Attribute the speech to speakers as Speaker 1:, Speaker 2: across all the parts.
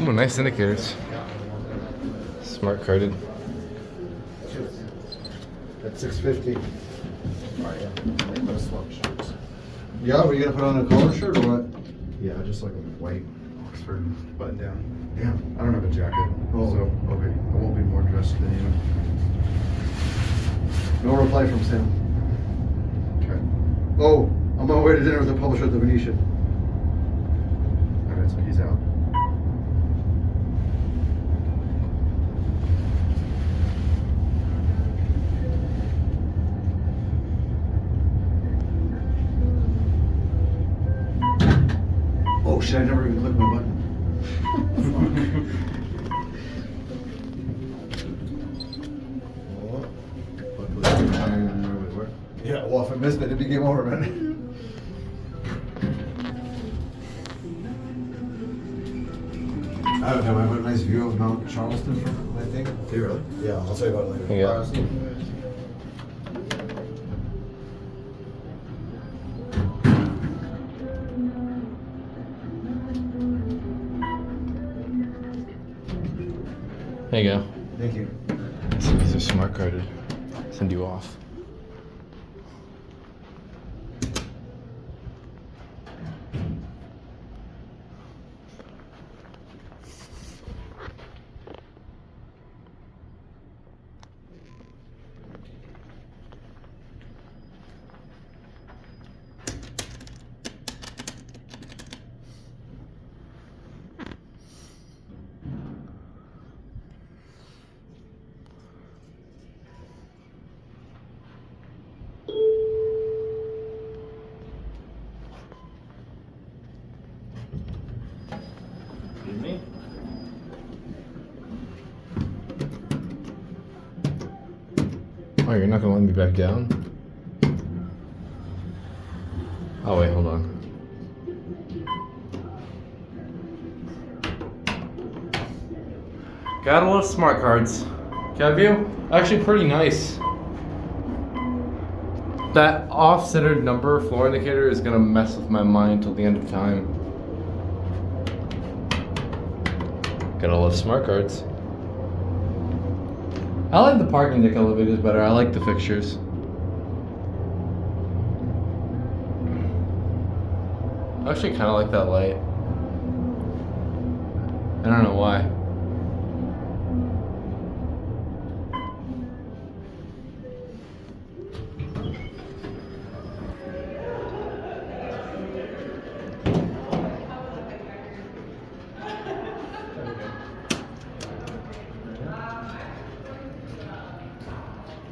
Speaker 1: Ooh, nice indicators. Smart carded.
Speaker 2: At 650.
Speaker 3: Alright, yeah. Put a swap shirt.
Speaker 2: Yeah, were you gonna put on a collar shirt or what?
Speaker 3: Yeah, just like a white Oxford button down.
Speaker 2: Yeah.
Speaker 3: I don't have a jacket,
Speaker 2: Oh.
Speaker 3: so okay. I won't be more dressed than you.
Speaker 2: No reply from Sam.
Speaker 3: Okay.
Speaker 2: Oh, I'm on my way to dinner with the publisher at the Venetian.
Speaker 3: Alright, so he's out.
Speaker 2: Oh shit, I never even clicked my button. Yeah, well, if I missed it, it'd be game over, man. I don't know, I have a nice view of Mount Charleston from my thing.
Speaker 3: Do you really?
Speaker 2: Yeah, I'll tell you about it later.
Speaker 1: Yeah. There you go.
Speaker 2: Thank you.
Speaker 1: So these are smart carded. Send you off.
Speaker 3: Excuse me?
Speaker 1: Oh, you're not gonna let me back down? Oh wait, hold on. Gotta love smart cards. Cat view? Actually pretty nice. That off-centered number floor indicator is gonna mess with my mind till the end of time. Gotta love smart cards. I like the parking deck elevators better. I like the fixtures. I actually kind of like that light. I don't know why.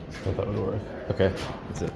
Speaker 1: I thought that would work. Okay, that's it.